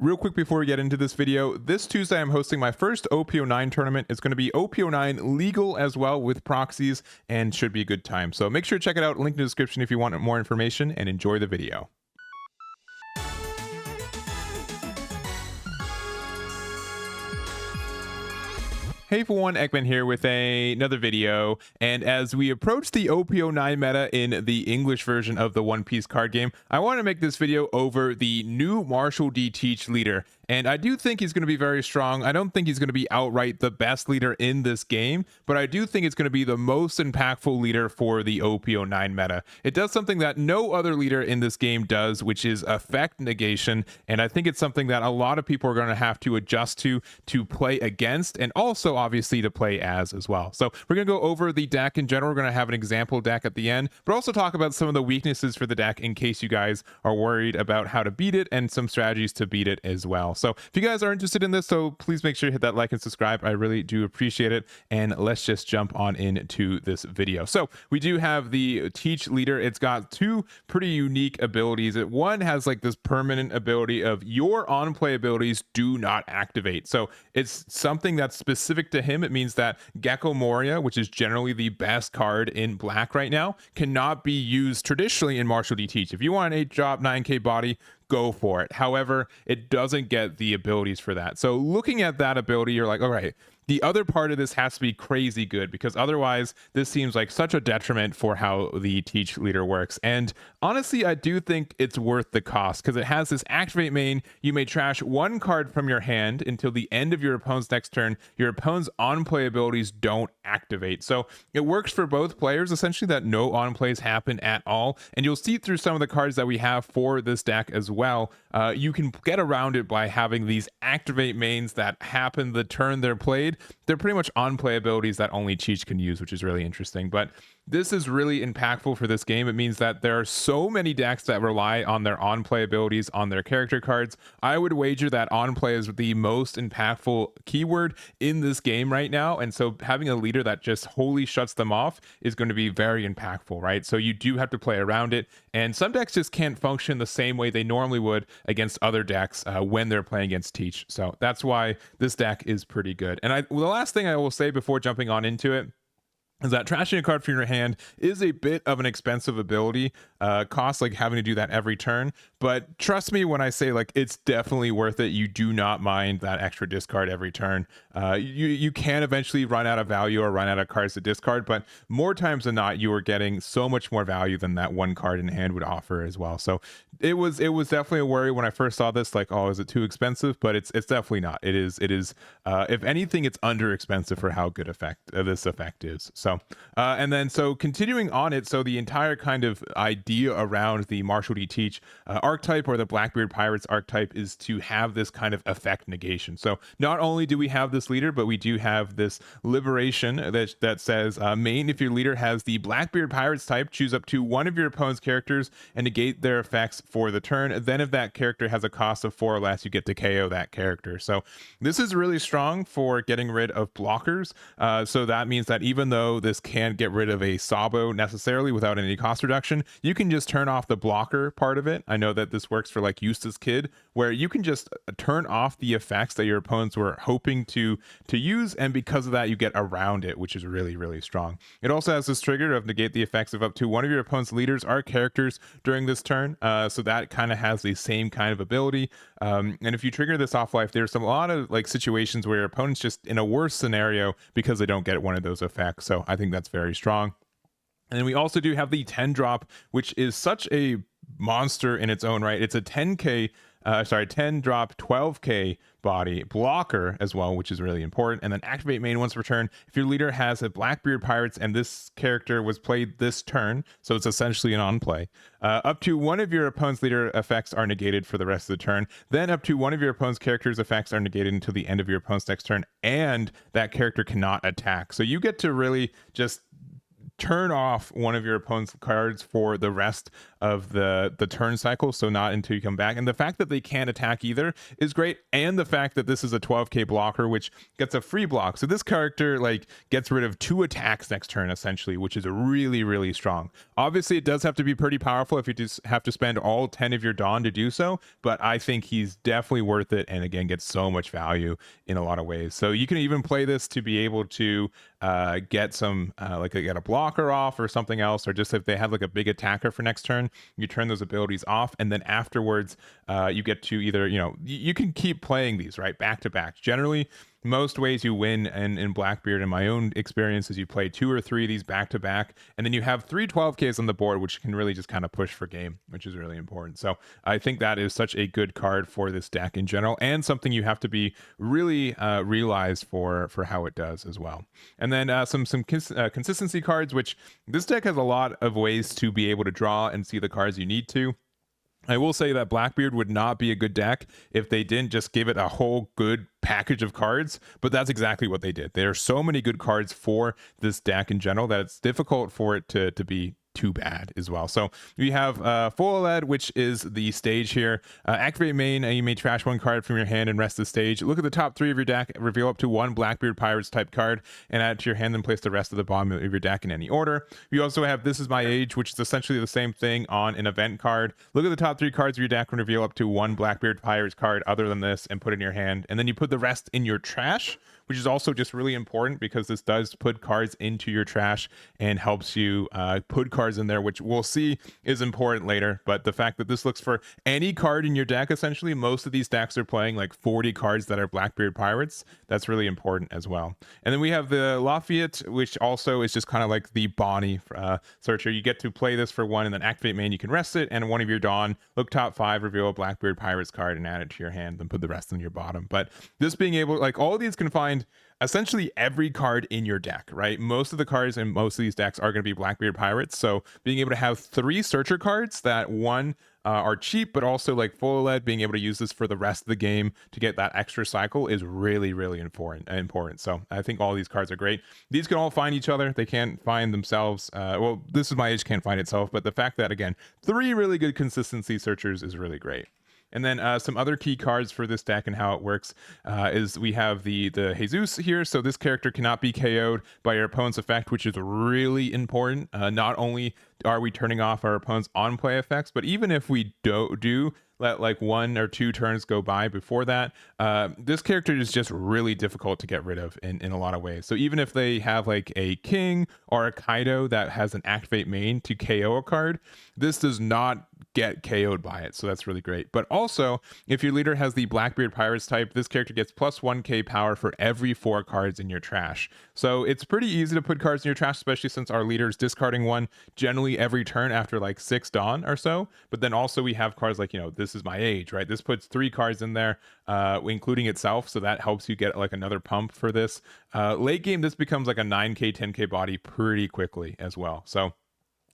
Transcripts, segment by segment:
Real quick before we get into this video, this Tuesday I'm hosting my first OP09 tournament. It's going to be OP09 legal as well with proxies and should be a good time. So make sure to check it out. Link in the description if you want more information, and enjoy the video. Hey everyone, Ekman here with another video, and as we approach the OP09 meta in the English version of the One Piece card game, I want to make this video over the new Marshall D. Teach leader. And I do think he's going to be very strong. I don't think he's going to be outright the best leader in this game, but I do think it's going to be the most impactful leader for the OP09 meta. It does something that no other leader in this game does, which is effect negation, and I think it's something that a lot of people are going to have to adjust to play against, and also obviously to play as well. So we're going to go over the deck in general. We're going to have an example deck at the end, but also talk about some of the weaknesses for the deck in case you guys are worried about how to beat it and some strategies to beat it as well. So if you guys are interested in this, so please make sure to hit that like and subscribe. I really do appreciate it. And let's just jump on into this video. So we do have the Teach leader. It's got two pretty unique abilities. One has like this permanent ability of your on-play abilities do not activate. So it's something that's specific to him. It means that Gecko Moria, which is generally the best card in black right now, cannot be used traditionally in Marshall D. Teach. If you want an 8-drop 9k body, go for it. However, it doesn't get the abilities for that. So looking at that ability, you're like, all right, the other part of this has to be crazy good, because otherwise this seems like such a detriment for how the Teach leader works. And honestly, I do think it's worth the cost, because it has this activate main. You may trash one card from your hand until the end of your opponent's next turn. Your opponent's on-play abilities don't activate. So it works for both players, essentially, that no on-plays happen at all. And you'll see through some of the cards that we have for this deck as well, you can get around it by having these activate mains that happen the turn they're played. They're pretty much on-play abilities that only Teach can use, which is really interesting. But this is really impactful for this game. It means that there are so many decks that rely on their on-play abilities on their character cards. I would wager that on-play is the most impactful keyword in this game right now. And so having a leader that just wholly shuts them off is going to be very impactful, right? So you do have to play around it. And some decks just can't function the same way they normally would against other decks when they're playing against Teach. So that's why this deck is pretty good. And the last thing I will say before jumping on into it is that trashing a card from your hand is a bit of an expensive ability, cost like having to do that every turn. But trust me when I say, like, it's definitely worth it. You do not mind that extra discard every turn. You can eventually run out of value or run out of cards to discard, but more times than not, you are getting so much more value than that one card in hand would offer as well. So it was definitely a worry when I first saw this, like, oh, is it too expensive? But it's definitely not. It is if anything, it's under expensive for how good this effect is. So continuing on it, so the entire kind of idea around the Marshall D. Teach archetype, or the Blackbeard Pirates archetype, is to have this kind of effect negation. So not only do we have this leader, but we do have this liberation that says main, if your leader has the Blackbeard Pirates type, choose up to one of your opponent's characters and negate their effects for the turn. Then if that character has a cost of 4 or less, you get to KO that character. So this is really strong for getting rid of blockers. So that means that even though this can't get rid of a Sabo necessarily without any cost reduction, you can just turn off the blocker part of it. I know that this works for like Eustace Kid, where you can just turn off the effects that your opponents were hoping to use, and because of that you get around it, which is really, really strong. It also has this trigger of negate the effects of up to one of your opponent's leaders are characters during this turn, so that kind of has the same kind of ability. And if you trigger this off life, there's a lot of like situations where your opponent's just in a worse scenario because they don't get one of those effects. So I think that's very strong. And then we also do have the 10 drop, which is such a monster in its own right. It's a 10 drop 12k body blocker as well, which is really important. And then activate main once per turn. If your leader has a Blackbeard Pirates and this character was played this turn, so it's essentially an on play, up to one of your opponent's leader effects are negated for the rest of the turn. Then up to one of your opponent's character's effects are negated until the end of your opponent's next turn, and that character cannot attack. So you get to really just turn off one of your opponent's cards for the rest the turn cycle, so not until you come back. And the fact that they can't attack either is great, and the fact that this is a 12k blocker, which gets a free block. So this character like gets rid of 2 attacks next turn essentially, which is really, really strong. Obviously, it does have to be pretty powerful if you just have to spend all 10 of your Dawn to do so, but I think he's definitely worth it, and again, gets so much value in a lot of ways. So you can even play this to be able to get some like get a blocker off or something else, or just if they have like a big attacker for next turn, you turn those abilities off, and then afterwards you get to either, you know, you can keep playing these right back to back. Generally, most ways you win in Blackbeard, in my own experience, is you play 2 or 3 of these back to back, and then you have 3 12Ks on the board, which can really just kind of push for game, which is really important. So I think that is such a good card for this deck in general, and something you have to be really realized for how it does as well. And then some consistency cards, which this deck has a lot of ways to be able to draw and see the cards you need to. I will say that Blackbeard would not be a good deck if they didn't just give it a whole good package of cards, but that's exactly what they did. There are so many good cards for this deck in general that it's difficult for it to be too bad as well. So we have full LED, which is the stage here. Activate main, you may trash 1 card from your hand and rest the stage. Look at the top 3 of your deck, reveal up to 1 Blackbeard Pirates type card, and add it to your hand, then place the rest of the bottom of your deck in any order. You also have This Is My Age, which is essentially the same thing on an event card. Look at the top 3 cards of your deck and reveal up to 1 Blackbeard Pirates card other than this, and put it in your hand, and then you put the rest in your trash, which is also just really important because this does put cards into your trash and helps you put cards in there, which we'll see is important later. But the fact that this looks for any card in your deck, essentially, most of these decks are playing like 40 cards that are Blackbeard Pirates. That's really important as well. And then we have the Lafayette, which also is just kind of like the Bonnie searcher. You get to play this for 1 and then activate main. You can rest it, and 1 of your Dawn, look top 5, reveal a Blackbeard Pirates card and add it to your hand, then put the rest in your bottom. But this being able, like, all of these can find essentially every card in your deck, right? Most of the cards in most of these decks are going to be Blackbeard Pirates. So being able to have 3 searcher cards that, one, are cheap, but also like full LED, being able to use this for the rest of the game to get that extra cycle is really, really important. So I think all these cards are great. These can all find each other. They can't find themselves. Well, This Is My Age can't find itself, but the fact that, again, 3 really good consistency searchers is really great. And then some other key cards for this deck and how it works is we have the Jesus here. So this character cannot be KO'd by your opponent's effect, which is really important. Not only are we turning off our opponent's on-play effects, but even if we do let like 1 or 2 turns go by before that, this character is just really difficult to get rid of in a lot of ways. So even if they have like a king or a Kaido that has an activate main to KO a card, this does not get KO'd by it. So that's really great. But also, if your leader has the Blackbeard Pirates type, this character gets plus 1k power for every 4 cards in your trash. So it's pretty easy to put cards in your trash, especially since our leader is discarding 1 generally every turn after like 6 Dawn or so. But then also we have cards like, you know, This Is My Age, right? This puts 3 cards in there, including itself. So that helps you get like another pump for this. Late game, this becomes like a 9k, 10k body pretty quickly as well. So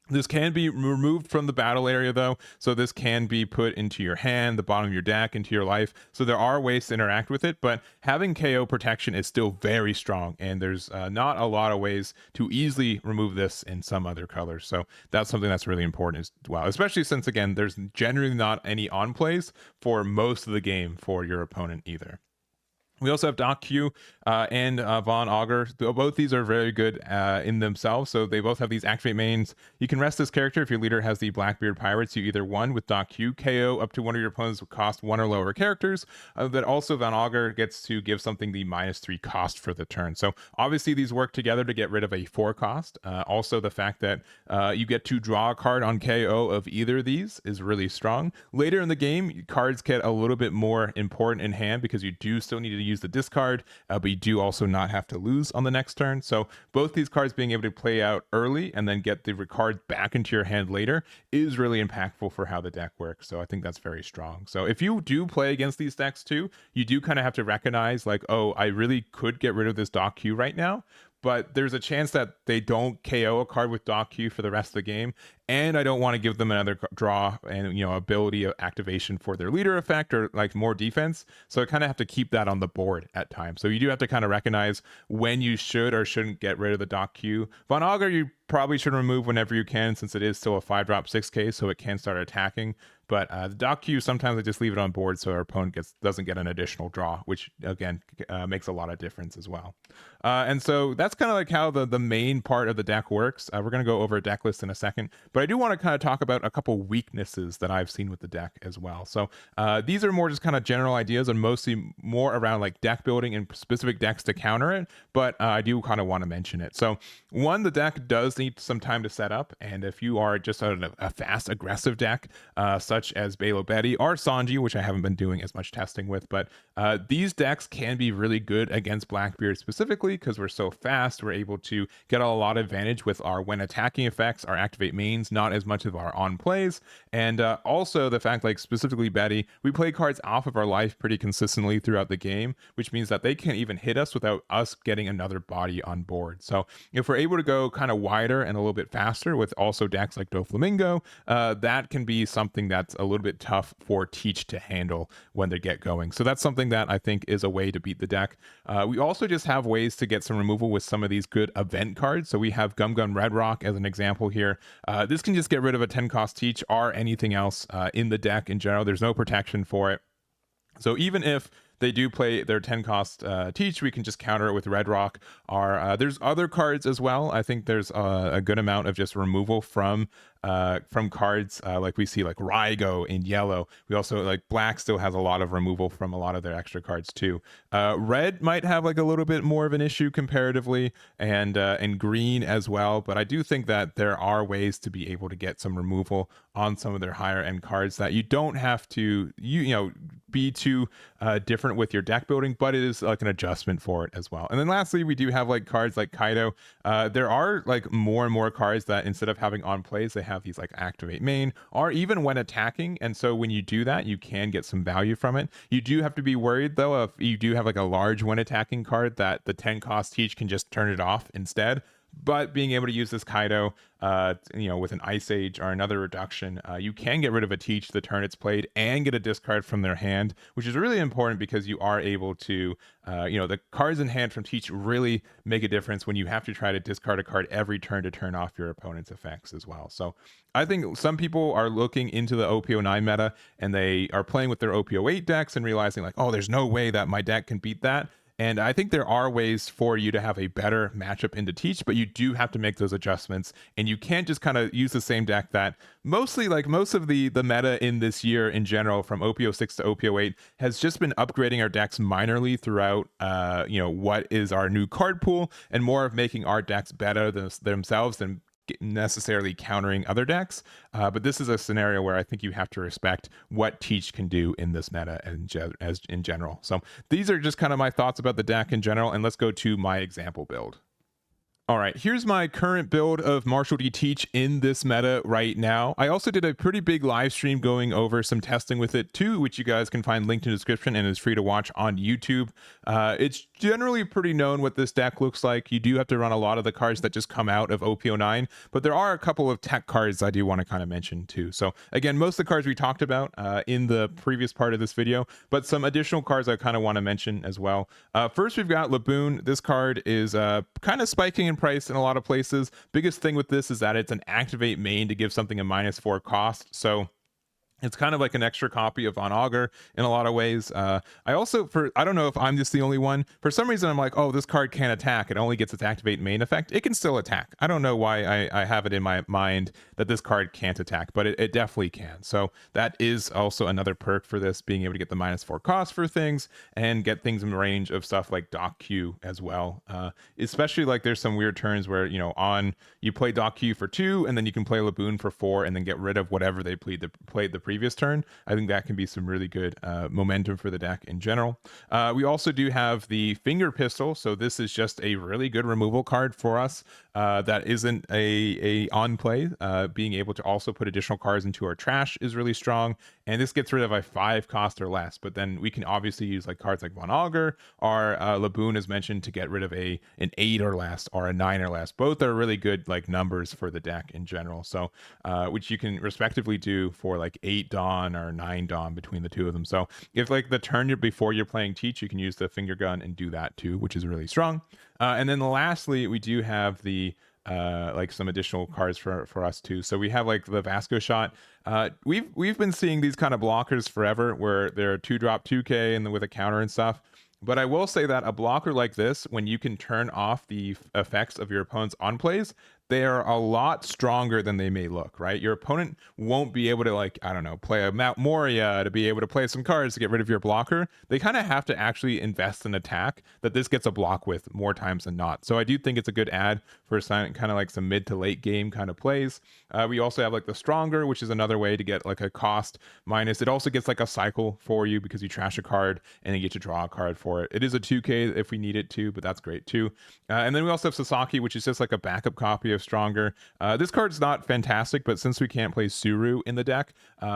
this can be removed from the battle area though, so this can be put into your hand, the bottom of your deck, into your life. So there are ways to interact with it, but having KO protection is still very strong, and there's not a lot of ways to easily remove this in some other colors. So that's something that's really important as well, especially since, again, there's generally not any on plays for most of the game for your opponent either. We also have Doc Q and Von Augur. Both these are very good in themselves. So they both have these activate mains. You can rest this character if your leader has the Blackbeard Pirates. You either 1 with Doc Q, KO up to 1 of your opponents with cost 1 or lower characters. But also Von Augur gets to give something the -3 cost for the turn. So obviously these work together to get rid of a 4 cost. Also the fact that you get to draw a card on KO of either of these is really strong. Later in the game, cards get a little bit more important in hand because you do still need to use the discard, but you do also not have to lose on the next turn. So both these cards being able to play out early and then get the cards back into your hand later is really impactful for how the deck works. So I think that's very strong. So if you do play against these decks too, you do kind of have to recognize like, oh, I really could get rid of this Doc Q right now, but there's a chance that they don't KO a card with Dock Q for the rest of the game, and I don't want to give them another draw and ability of activation for their leader effect or like more defense. So I kind of have to keep that on the board at times. So you do have to kind of recognize when you should or shouldn't get rid of the Dock Q. Von Augur you probably should remove whenever you can, since it is still a 5-drop 6k, so it can start attacking. But the Dock Q, sometimes I just leave it on board so our opponent doesn't get an additional draw, which again makes a lot of difference as well. And so that's kind of like how the main part of the deck works. We're going to go over a deck list in a second, but I do want to kind of talk about a couple weaknesses that I've seen with the deck as well. So these are more just kind of general ideas and mostly more around like deck building and specific decks to counter it, but I do kind of want to mention it. So one, the deck does need some time to set up, and if you are just a fast aggressive deck, such as Balo Betty or Sanji, which I haven't been doing as much testing with, but these decks can be really good against Blackbeard specifically because we're so fast. We're able to get a lot of advantage with our when attacking effects, our activate mains, not as much of our on plays, and also the fact like specifically Betty, we play cards off of our life pretty consistently throughout the game, which means that they can't even hit us without us getting another body on board. So if we're able to go kind of wider and a little bit faster with also decks like Doflamingo, that can be something that's a little bit tough for Teach to handle when they get going. So that's something that I think is a way to beat the deck. We also just have ways to get some removal with some of these good event cards. So we have Gum Gum Red Rock as an example here. This can just get rid of a 10-cost Teach or anything else in the deck in general. There's no protection for it. So even if they do play their 10-cost Teach, we can just counter it with Red Rock. There's other cards as well. I think there's a good amount of just removal from cards like we see like Rygo in yellow. We also like black still has a lot of removal from a lot of their extra cards too. Red might have like a little bit more of an issue comparatively, and green as well. But I do think that there are ways to be able to get some removal on some of their higher end cards that you don't have to be too different with your deck building, but it is like an adjustment for it as well. And then lastly, we do have like cards like Kaido. There are like more and more cards that instead of having on plays, they have these like activate main or even when attacking. And so when you do that, you can get some value from it. You do have to be worried though if you do have like a large when attacking card that the 10-cost Teach can just turn it off instead. But being able to use this Kaido, with an Ice Age or another reduction, you can get rid of a Teach the turn it's played and get a discard from their hand, which is really important because you are able to, the cards in hand from Teach really make a difference when you have to try to discard a card every turn to turn off your opponent's effects as well. So I think some people are looking into the OP09 meta and they are playing with their OP08 decks and realizing like, oh, there's no way that my deck can beat that. And I think there are ways for you to have a better matchup into Teach, but you do have to make those adjustments. And you can't just kind of use the same deck that mostly, like most of the meta in this year in general, from OP06 to OP08, has just been upgrading our decks minorly throughout, what is our new card pool, and more of making our decks better themselves than necessarily countering other decks. But this is a scenario where I think you have to respect what Teach can do in this meta as in general. So these are just kind of my thoughts about the deck in general, and let's go to my example build. All right, here's my current build of Marshall D. Teach in this meta right now. I also did a pretty big live stream going over some testing with it too, which you guys can find linked in the description and is free to watch on YouTube. It's generally pretty known what this deck looks like. You do have to run a lot of the cards that just come out of OP09, but there are a couple of tech cards I do want to kind of mention too. So again, most of the cards we talked about in the previous part of this video, but some additional cards I kind of want to mention as well. First, we've got Laboon. This card is kind of spiking in price in a lot of places. Biggest thing with this is that it's an activate main to give something a -4 cost. So it's kind of like an extra copy of Von Augur in a lot of ways. I don't know if I'm just the only one. For some reason, I'm like, oh, this card can't attack. It only gets its activate main effect. It can still attack. I don't know why I have it in my mind that this card can't attack, but it definitely can. So that is also another perk for this, being able to get the -4 cost for things and get things in range of stuff like Dock Q as well. Especially like there's some weird turns where, you play Dock Q for 2 and then you can play Laboon for 4 and then get rid of whatever they played the previous turn. I think that can be some really good momentum for the deck in general. We also do have the Finger Pistol, so this is just a really good removal card for us that isn't a on play. Being able to also put additional cards into our trash is really strong, and this gets rid of a 5 cost or less. But then we can obviously use like cards like Von Augur or Laboon as mentioned to get rid of an 8 or less or a 9 or less. Both are really good like numbers for the deck in general. So which you can respectively do for like 8 Dawn or 9 Dawn between the two of them. So if like the turn before you're playing Teach, you can use the finger gun and do that too, which is really strong. And then lastly, we do have the like some additional cards for us too. So we have like the Vasco shot. We've been seeing these kind of blockers forever, where they're 2-drop 2K and with a counter and stuff. But I will say that a blocker like this, when you can turn off the effects of your opponent's on plays, they are a lot stronger than they may look, right? Your opponent won't be able to, like, I don't know, play a Mount Moria to be able to play some cards to get rid of your blocker. They kind of have to actually invest in attack that this gets a block with more times than not. So I do think it's a good add for kind of like some mid to late game kind of plays. We also have like the Stronger, which is another way to get like a cost minus. It also gets like a cycle for you because you trash a card and you get to draw a card for it. It is a 2K if we need it to, but that's great too. And then we also have Sasaki, which is just like a backup copy of Stronger. This card's not fantastic, but since we can't play Suru in the deck,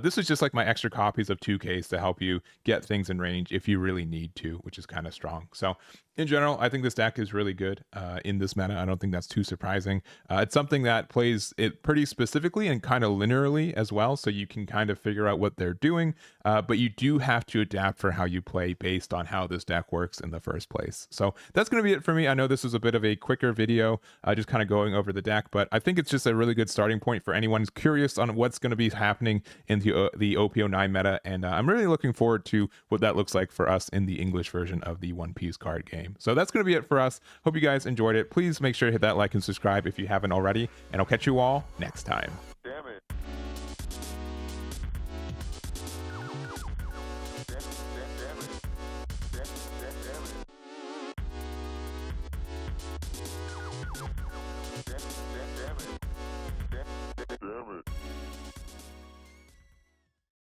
this is just like my extra copies of 2Ks to help you get things in range if you really need to, which is kind of strong. So in general, I think this deck is really good in this meta. I don't think that's too surprising. It's something that plays it pretty specifically and kind of linearly as well, so you can kind of figure out what they're doing, but you do have to adapt for how you play based on how this deck works in the first place. So that's going to be it for me. I know this is a bit of a quicker video, just kind of going over the deck, but I think it's just a really good starting point for anyone who's curious on what's going to be happening in the OP09 meta, and I'm really looking forward to what that looks like for us in the English version of the One Piece card game. So that's going to be it for us. Hope you guys enjoyed it. Please make sure to hit that like and subscribe if you haven't already, and I'll catch you all next time. Damn it. Damn it.